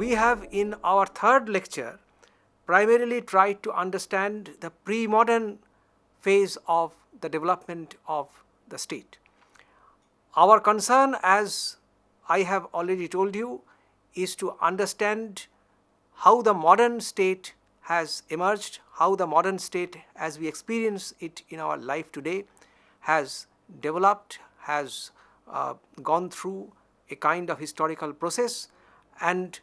we have in our third lecture primarily tried to understand the pre-modern phase of the development of the state. Our concern, as I have already told you, is to understand how the modern state has emerged, how the modern state as we experience it in our life today has developed, has gone through a kind of historical process. And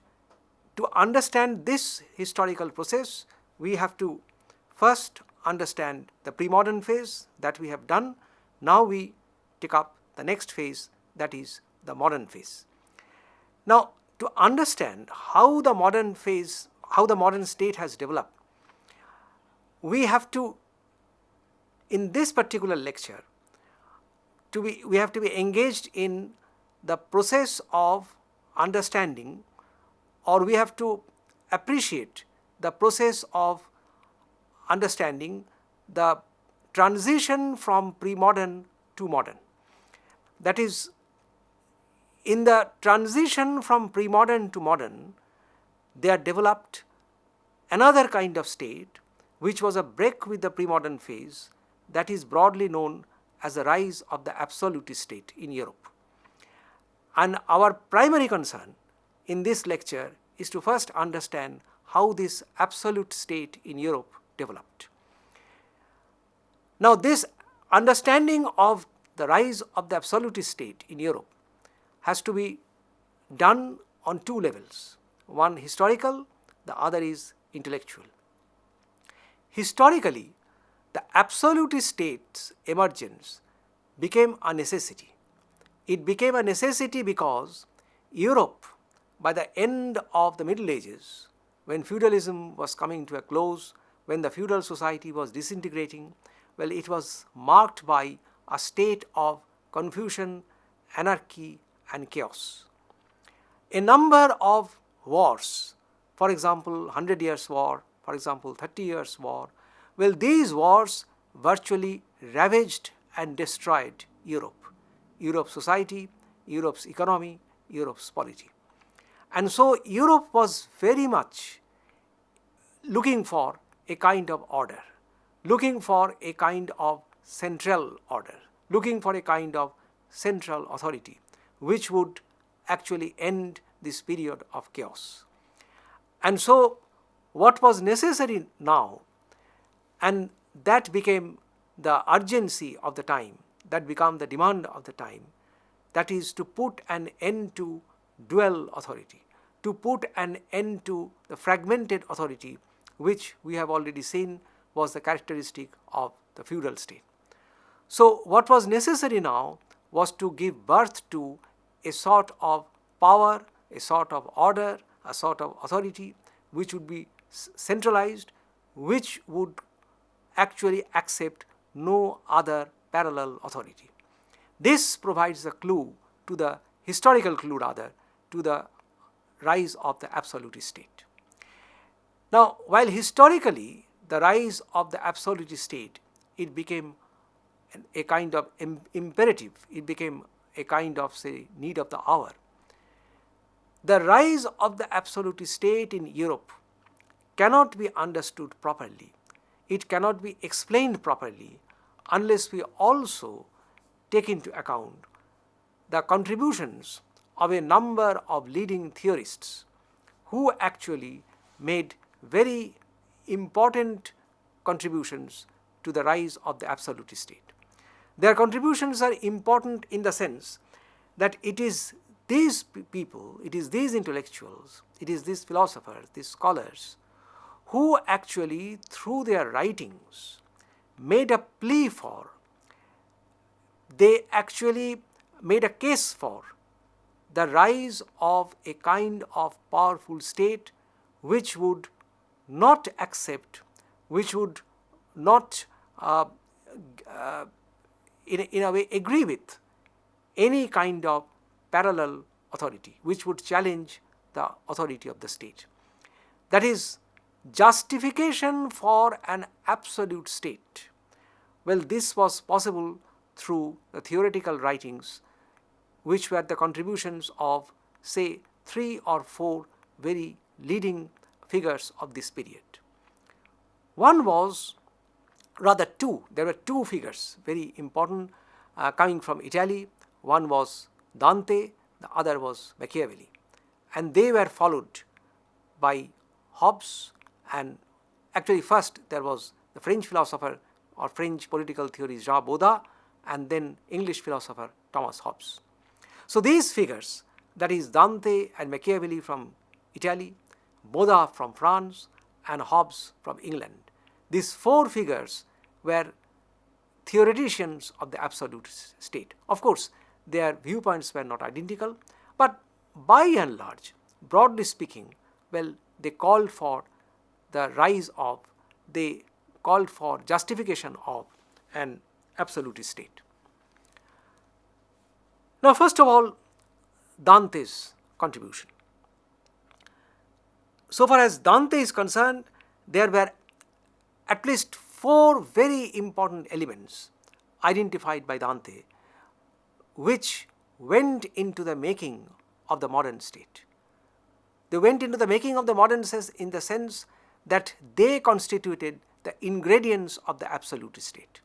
to understand this historical process, we have to first understand the pre-modern phase that we have done. Now we take up the next phase, that is the modern phase. Now, to understand how the modern phase, how the modern state has developed, we have to, in this particular lecture, we have to be engaged in the process of understanding, or we have to appreciate the process of understanding the transition from pre-modern to modern. That is, in the transition from pre-modern to modern, there developed another kind of state which was a break with the pre-modern phase, that is broadly known as the rise of the absolutist state in Europe. And our primary concern in this lecture is to first understand how this absolute state in Europe developed. Now, this understanding of the rise of the absolutist state in Europe has to be done on two levels. One historical, the other is intellectual. Historically, the absolutist state's emergence became a necessity. It became a necessity because Europe, by the end of the Middle Ages, when feudalism was coming to a close, when the feudal society was disintegrating, well, it was marked by a state of confusion, anarchy, and chaos. A number of wars, for example, 100 Years' War, for example, 30 Years' War, well, these wars virtually ravaged and destroyed Europe, Europe's society, Europe's economy, Europe's polity. And so Europe was very much looking for a kind of order, looking for a kind of central order, looking for a kind of central authority, which would actually end this period of chaos. And so what was necessary now, and that became the urgency of the time, that became the demand of the time, that is to put an end to dual authority, to put an end to the fragmented authority, which we have already seen was the characteristic of the feudal state. So what was necessary now was to give birth to a sort of power, a sort of order, a sort of authority which would be centralized, which would actually accept no other parallel authority. This provides the clue to the historical clue rather to the rise of the absolutist state. Now, while historically the rise of the absolutist state, it became a kind of imperative, it became a kind of, say, need of the hour. The rise of the absolutist state in Europe cannot be understood properly. It cannot be explained properly unless we also take into account the contributions of a number of leading theorists who actually made very important contributions to the rise of the absolutist state. Their contributions are important in the sense that it is these people, it is these intellectuals, it is these philosophers, these scholars, who actually through their writings made a plea for, they actually made a case for the rise of a kind of powerful state which would not accept, which would not in a way agree with any kind of parallel authority which would challenge the authority of the state. That is, justification for an absolute state. Well, this was possible through the theoretical writings which were the contributions of, say, 3 or 4 very leading figures of this period. One was, rather two, there were two figures very important coming from Italy. One was Dante, the other was Machiavelli, and they were followed by Hobbes, and actually first there was the French philosopher or French political theorist Jean Baudin, and then English philosopher Thomas Hobbes. So these figures, that is Dante and Machiavelli from Italy, Baudin from France, and Hobbes from England, these four figures were theoreticians of the absolute state. Of course, their viewpoints were not identical, but by and large, broadly speaking, well, they called for the rise of, they called for justification of an absolute state. Now, first of all, Dante's contribution. So far as Dante is concerned, there were at least four very important elements identified by Dante which went into the making of the modern state. They went into the making of the modern state in the sense that they constituted the ingredients of the absolute state.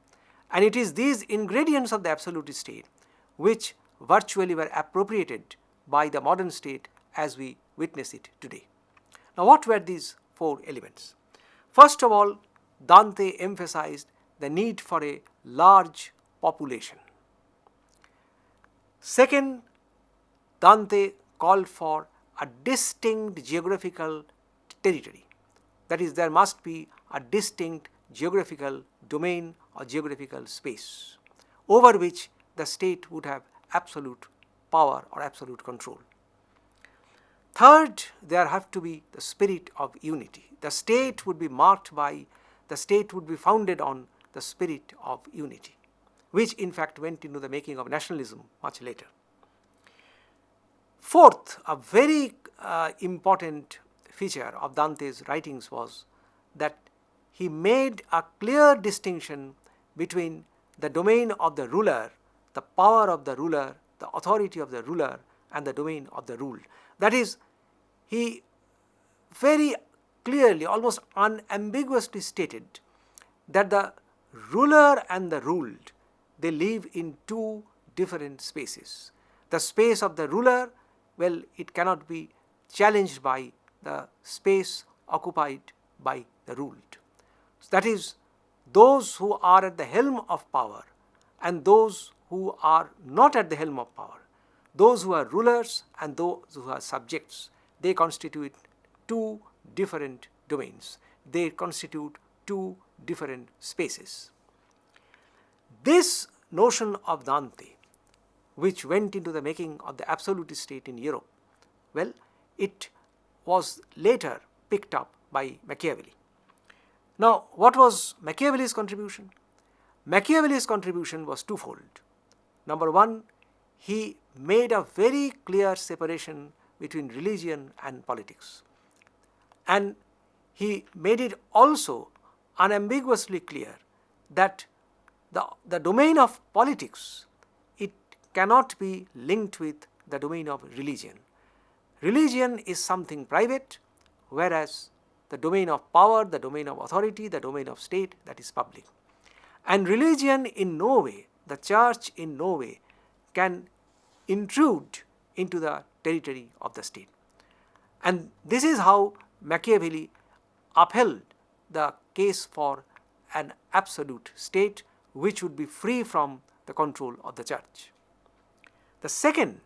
And it is these ingredients of the absolute state which virtually were appropriated by the modern state as we witness it today. Now, what were these four elements? First of all, Dante emphasized the need for a large population. Second, Dante called for a distinct geographical territory. That is, there must be a distinct geographical domain or geographical space over which the state would have absolute power or absolute control. Third, there have to be the spirit of unity. The state would be marked by, the state would be founded on the spirit of unity, which in fact went into the making of nationalism much later. Fourth, a very important feature of Dante's writings was that he made a clear distinction between the domain of the ruler, the power of the ruler, the authority of the ruler, and the domain of the ruled. That is, he very clearly, almost unambiguously stated that the ruler and the ruled, they live in two different spaces. The space of the ruler, well, it cannot be challenged by the space occupied by the ruled. So that is, those who are at the helm of power and those who are not at the helm of power, those who are rulers and those who are subjects, they constitute two different domains. They constitute two different spaces. This notion of Dante, which went into the making of the absolute state in Europe, well, it was later picked up by Machiavelli. Now, what was Machiavelli's contribution? Machiavelli's contribution was twofold. Number one, he made a very clear separation between religion and politics. And he made it also unambiguously clear that the domain of politics, it cannot be linked with the domain of religion. Religion is something private, whereas the domain of power, the domain of authority, the domain of state, that is public. And religion in no way, the church in no way can intrude into the territory of the state. And this is how Machiavelli upheld the case for an absolute state which would be free from the control of the church. The second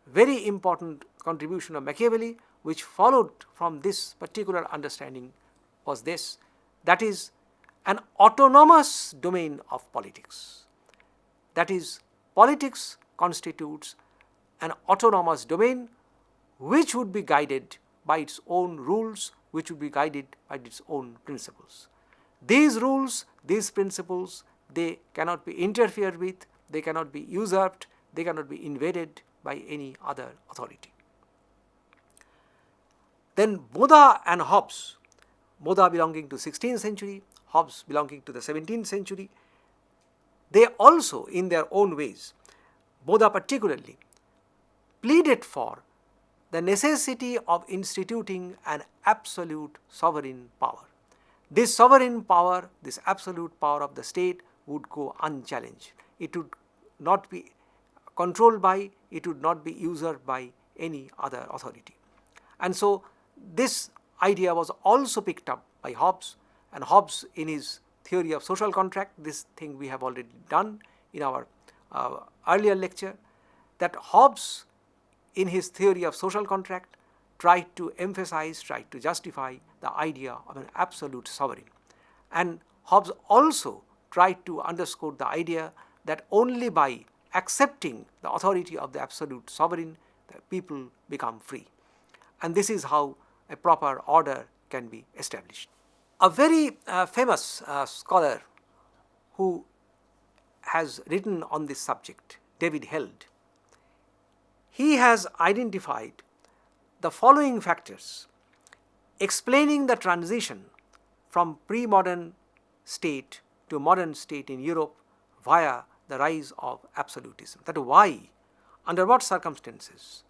very important contribution of Machiavelli, which followed from this particular understanding, was this: that is, an autonomous domain of politics. That is, politics constitutes an autonomous domain which would be guided by its own rules, which would be guided by its own principles. These rules, these principles, they cannot be interfered with, they cannot be usurped, they cannot be invaded by any other authority. Then Baudin and Hobbes, Baudin belonging to 16th century, Hobbes belonging to the 17th century, they also, in their own ways, Baudin particularly, pleaded for the necessity of instituting an absolute sovereign power. This sovereign power, this absolute power of the state would go unchallenged. It would not be controlled by, it would not be usurped by any other authority. And so this idea was also picked up by Hobbes, and Hobbes in his theory of social contract, this thing we have already done in our earlier lecture, that Hobbes in his theory of social contract tried to emphasize, tried to justify the idea of an absolute sovereign. And Hobbes also tried to underscore the idea that only by accepting the authority of the absolute sovereign, the people become free. And this is how a proper order can be established. A very famous scholar who has written on this subject, David Held, he has identified the following factors explaining the transition from pre-modern state to modern state in Europe via the rise of absolutism. That is why, under what circumstances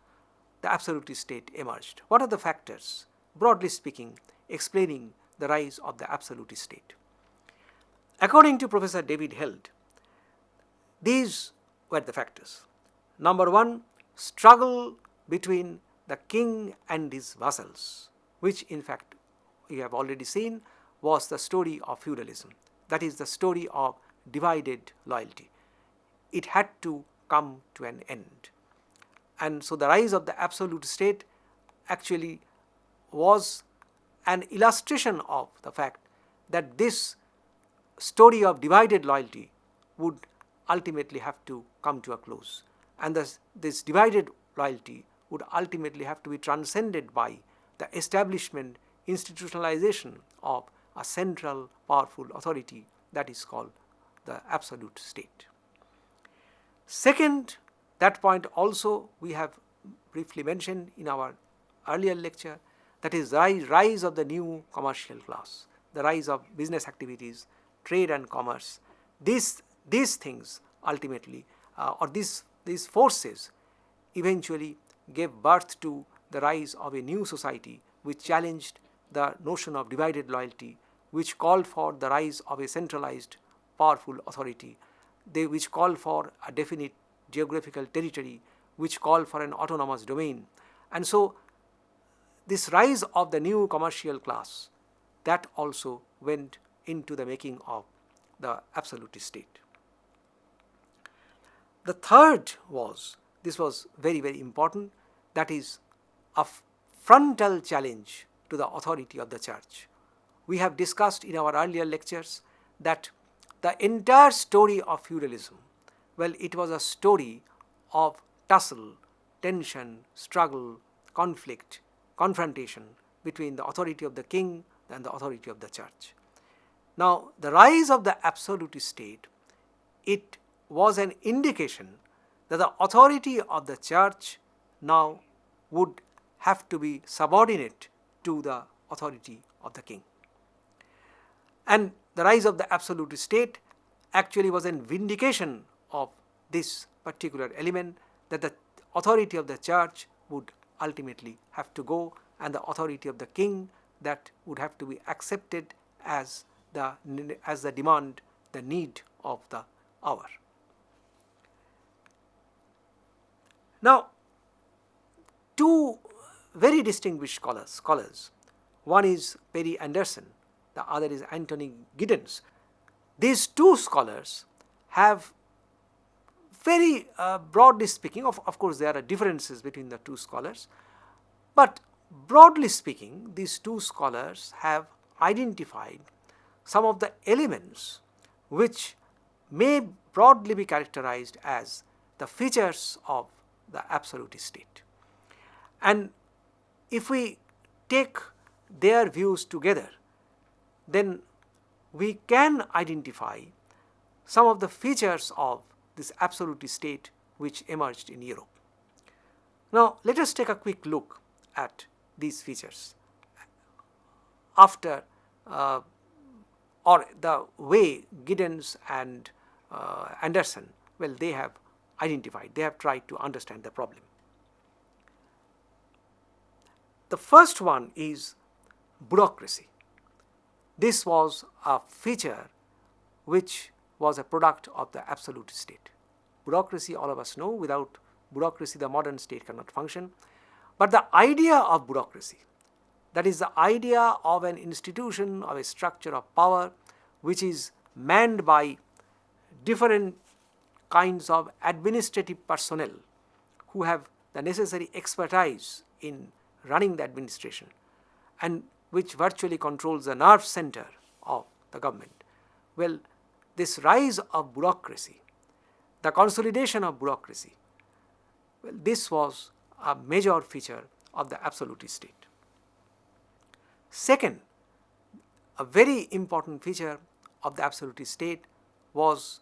the absolutist state emerged. What are the factors, broadly speaking, explaining the rise of the absolutist state? According to Professor David Held, these were the factors. Number one, struggle between the king and his vassals, which in fact we have already seen was the story of feudalism. That is the story of divided loyalty. It had to come to an end. And so the rise of the absolute state actually was an illustration of the fact that this story of divided loyalty would ultimately have to come to a close. And this divided loyalty would ultimately have to be transcended by the establishment, institutionalization of a central powerful authority that is called the absolute state. Second, that point also we have briefly mentioned in our earlier lecture, that is the rise of the new commercial class, the rise of business activities, trade and commerce. These things ultimately, or these forces eventually gave birth to the rise of a new society which challenged the notion of divided loyalty, which called for the rise of a centralized powerful authority, which called for a definite geographical territory, which called for an autonomous domain. And so this rise of the new commercial class, that also went into the making of the absolutist state. The third was, this was very, very important, that is a frontal challenge to the authority of the church. We have discussed in our earlier lectures that the entire story of feudalism, well, it was a story of tussle, tension, struggle, conflict, confrontation between the authority of the king and the authority of the church. Now, the rise of the absolutist state, it was an indication that the authority of the church now would have to be subordinate to the authority of the king. And the rise of the absolute state actually was a vindication of this particular element, that the authority of the church would ultimately have to go, and the authority of the king that would have to be accepted as the demand, the need of the hour. Now, two very distinguished scholars, one is Perry Anderson, the other is Anthony Giddens. These two scholars have very broadly speaking, of course there are differences between the two scholars, but broadly speaking, these two scholars have identified some of the elements which may broadly be characterized as the features of the absolutist state. And if we take their views together, then we can identify some of the features of this absolutist state which emerged in Europe. Now, let us take a quick look at these features after or the way Giddens and Anderson, well, they have identified, they have tried to understand the problem. The first one is bureaucracy. This was a feature which was a product of the absolute state. Bureaucracy, all of us know, without bureaucracy the modern state cannot function. But the idea of bureaucracy, that is the idea of an institution, of a structure of power which is manned by different kinds of administrative personnel who have the necessary expertise in running the administration and which virtually controls the nerve center of the government. Well, this rise of bureaucracy, the consolidation of bureaucracy, well, this was a major feature of the absolute state. Second, a very important feature of the absolute state was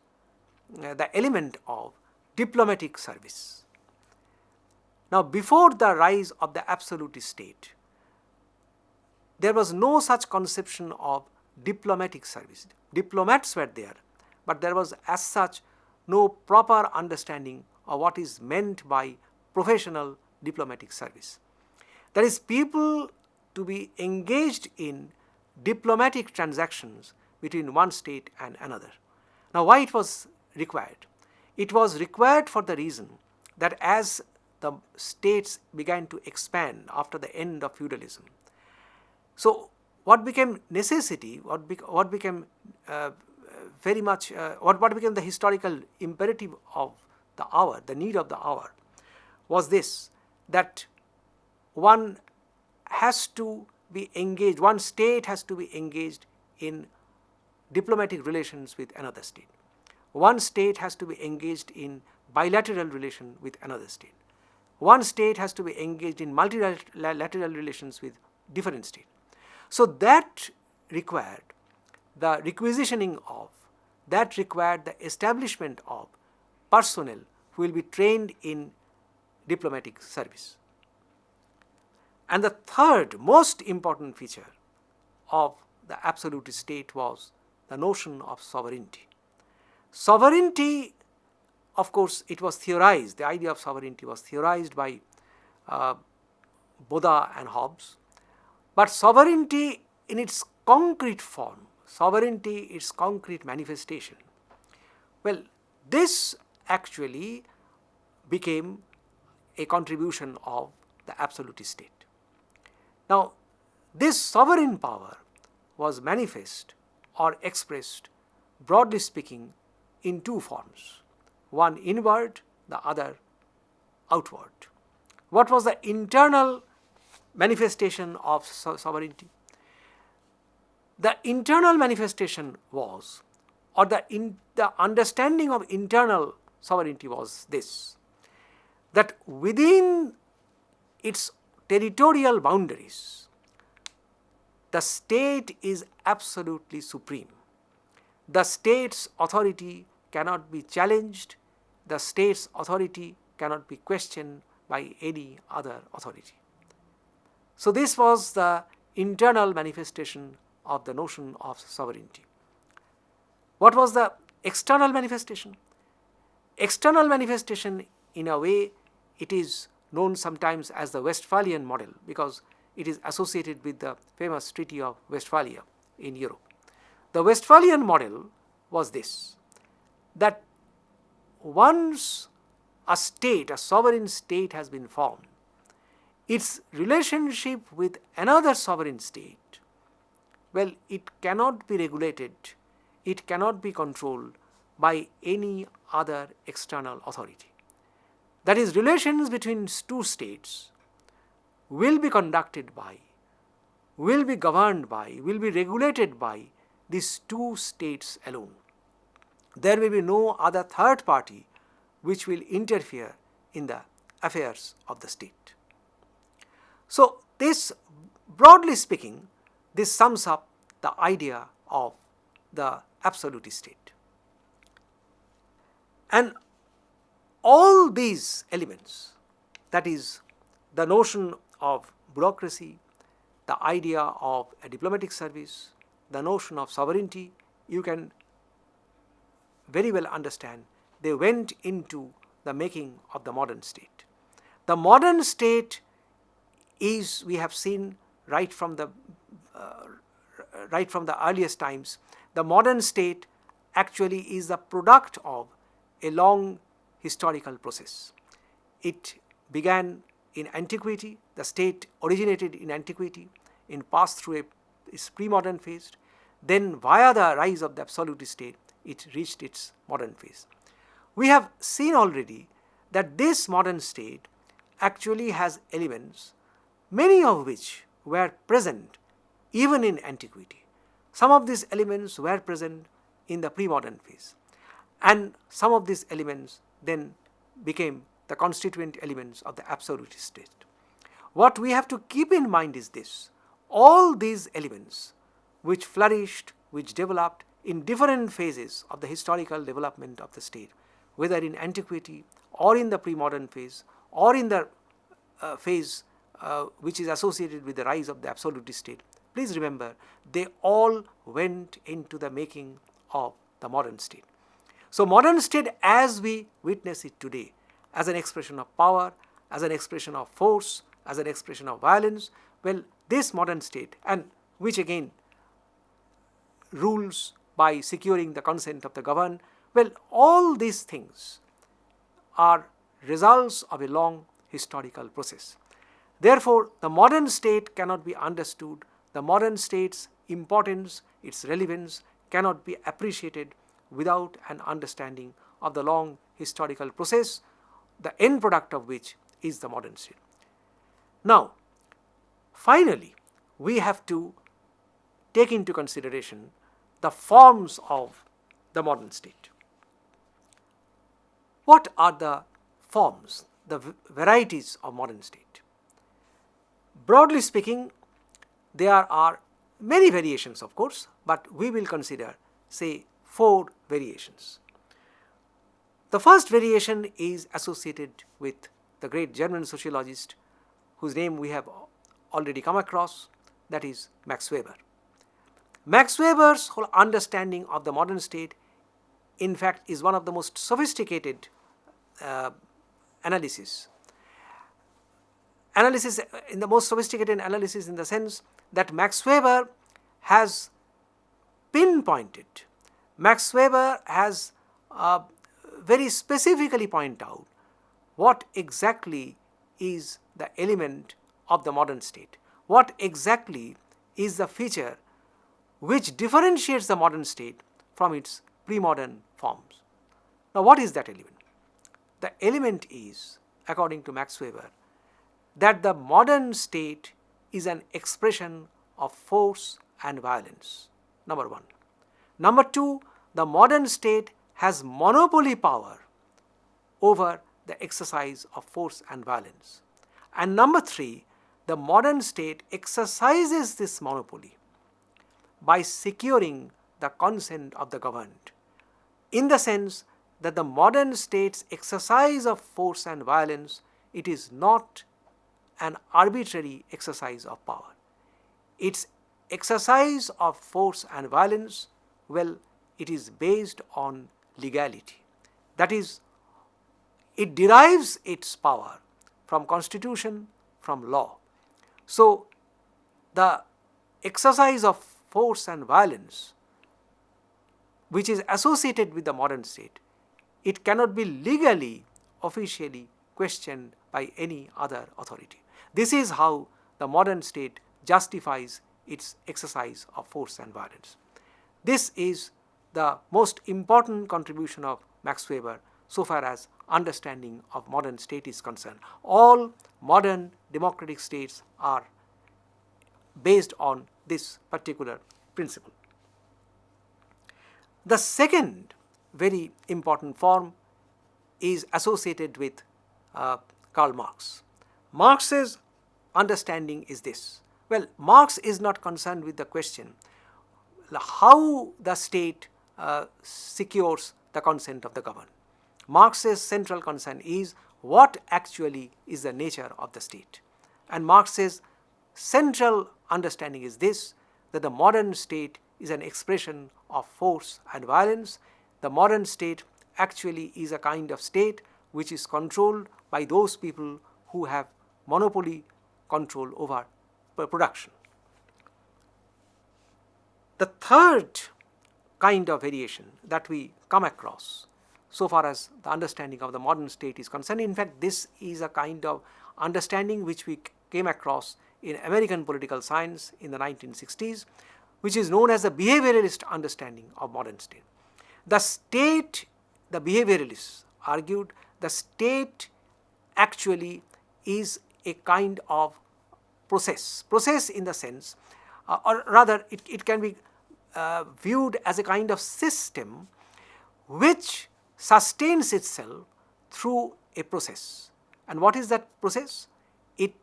the element of diplomatic service. Now, before the rise of the absolute state, there was no such conception of diplomatic service. Diplomats were there, but there was as such no proper understanding of what is meant by professional diplomatic service. That is, people to be engaged in diplomatic transactions between one state and another. Now, why it was required? It was required for the reason that as the states began to expand after the end of feudalism, so what became necessity, what became what became the historical imperative of the hour, the need of the hour, was this, that one has to be engaged, one state has to be engaged in diplomatic relations with another state. One state has to be engaged in bilateral relation with another state. One state has to be engaged in multilateral relations with different states. So that required the requisitioning of, that required the establishment of personnel who will be trained in diplomatic service. And the third most important feature of the absolute state was the notion of sovereignty. Sovereignty, of course, it was theorized, the idea of sovereignty was theorized by Boda and Hobbes. But sovereignty in its concrete form, sovereignty, its concrete manifestation, well, this actually became a contribution of the absolute state. Now, this sovereign power was manifest or expressed, broadly speaking, in two forms, one inward, the other outward. What was the internal manifestation of sovereignty? The internal manifestation was, or the understanding of internal sovereignty was this, that within its territorial boundaries, the state is absolutely supreme. The state's authority cannot be challenged, the state's authority cannot be questioned by any other authority. So this was the internal manifestation of the notion of sovereignty. What was the external manifestation? External manifestation, in a way, it is known sometimes as the Westphalian model because it is associated with the famous Treaty of Westphalia in Europe. The Westphalian model was this, that once a state, a sovereign state has been formed, its relationship with another sovereign state, well, it cannot be regulated, it cannot be controlled by any other external authority. That is, relations between two states will be conducted by, will be governed by, will be regulated by these two states alone. There will be no other third party which will interfere in the affairs of the state. So this, broadly speaking, this sums up the idea of the absolute state. And all these elements, that is, the notion of bureaucracy, the idea of a diplomatic service, the notion of sovereignty, you can very well understand they went into the making of the modern state. The modern state is, we have seen right from the earliest times, the modern state actually is the product of a long historical process. It began in antiquity, the state originated in antiquity, passed through its pre-modern phase, then via the rise of the absolute state, it reached its modern phase. We have seen already that this modern state actually has elements, many of which were present even in antiquity. Some of these elements were present in the pre-modern phase, and some of these elements then became the constituent elements of the absolute state. What we have to keep in mind is this: all these elements which flourished, which developed in different phases of the historical development of the state, whether in antiquity or in the pre-modern phase or in the phase which is associated with the rise of the absolute state, please remember, they all went into the making of the modern state. So modern state as we witness it today, as an expression of power, as an expression of force, as an expression of violence, well, this modern state, and which again rules by securing the consent of the governed, well, all these things are results of a long historical process. Therefore, the modern state cannot be understood, the modern state's importance, its relevance cannot be appreciated without an understanding of the long historical process, the end product of which is the modern state. Now, finally, we have to take into consideration the forms of the modern state. What are the forms, the varieties of modern state? Broadly speaking, there are many variations, of course, but we will consider, say, 4 variations. The first variation is associated with the great German sociologist whose name we have already come across, that is Max Weber. Max Weber's whole understanding of the modern state, in fact, is one of the most sophisticated analysis in the most sophisticated analysis, in the sense that Max Weber has pinpointed, Max Weber has very specifically pointed out what exactly is the element of the modern state, what exactly is the feature which differentiates the modern state from its pre-modern forms. Now, what is that element? The element is, according to Max Weber, that the modern state is an expression of force and violence, number 1. Number 2, the modern state has monopoly power over the exercise of force and violence. And number 3, the modern state exercises this monopoly by securing the consent of the governed, in the sense that the modern state's exercise of force and violence, it is not an arbitrary exercise of power. Its exercise of force and violence, well, it is based on legality. That is, it derives its power from constitution, from law. So, the exercise of force and violence, which is associated with the modern state, it cannot be legally, officially questioned by any other authority. This is how the modern state justifies its exercise of force and violence. This is the most important contribution of Max Weber so far as understanding of modern state is concerned. All modern democratic states are based on this particular principle. The second very important form is associated with Karl Marx. Marx's understanding is this. Well, Marx is not concerned with the question how the state secures the consent of the governed. Marx's central concern is what actually is the nature of the state. And Marx's central understanding is this, that the modern state is an expression of force and violence. The modern state actually is a kind of state which is controlled by those people who have monopoly control over production. The third kind of variation that we come across so far as the understanding of the modern state is concerned, in fact this is a kind of understanding which we came across in American political science in the 1960s, which is known as the behavioralist understanding of modern state. The state, the behavioralists argued, the state actually is a kind of process in the sense, or rather it can be viewed as a kind of system which sustains itself through a process. And what is that process? It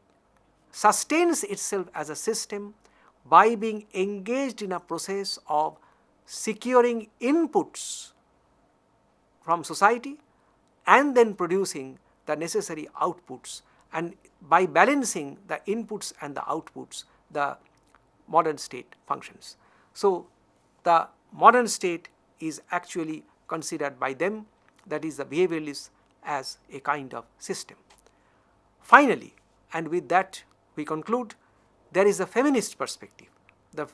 sustains itself as a system by being engaged in a process of securing inputs from society and then producing the necessary outputs, and by balancing the inputs and the outputs, the modern state functions. So the modern state is actually considered by them, that is the behavioralists, as a kind of system. Finally, and with that we conclude, there is a feminist perspective.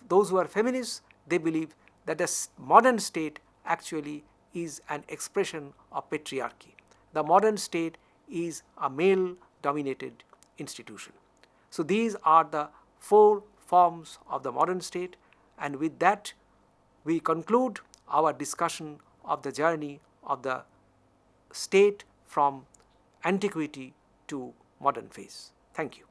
Those who are feminists, they believe that the modern state actually is an expression of patriarchy. The modern state is a male-dominated institution. So these are the 4 forms of the modern state, and with that we conclude our discussion of the journey of the state from antiquity to modern phase. Thank you.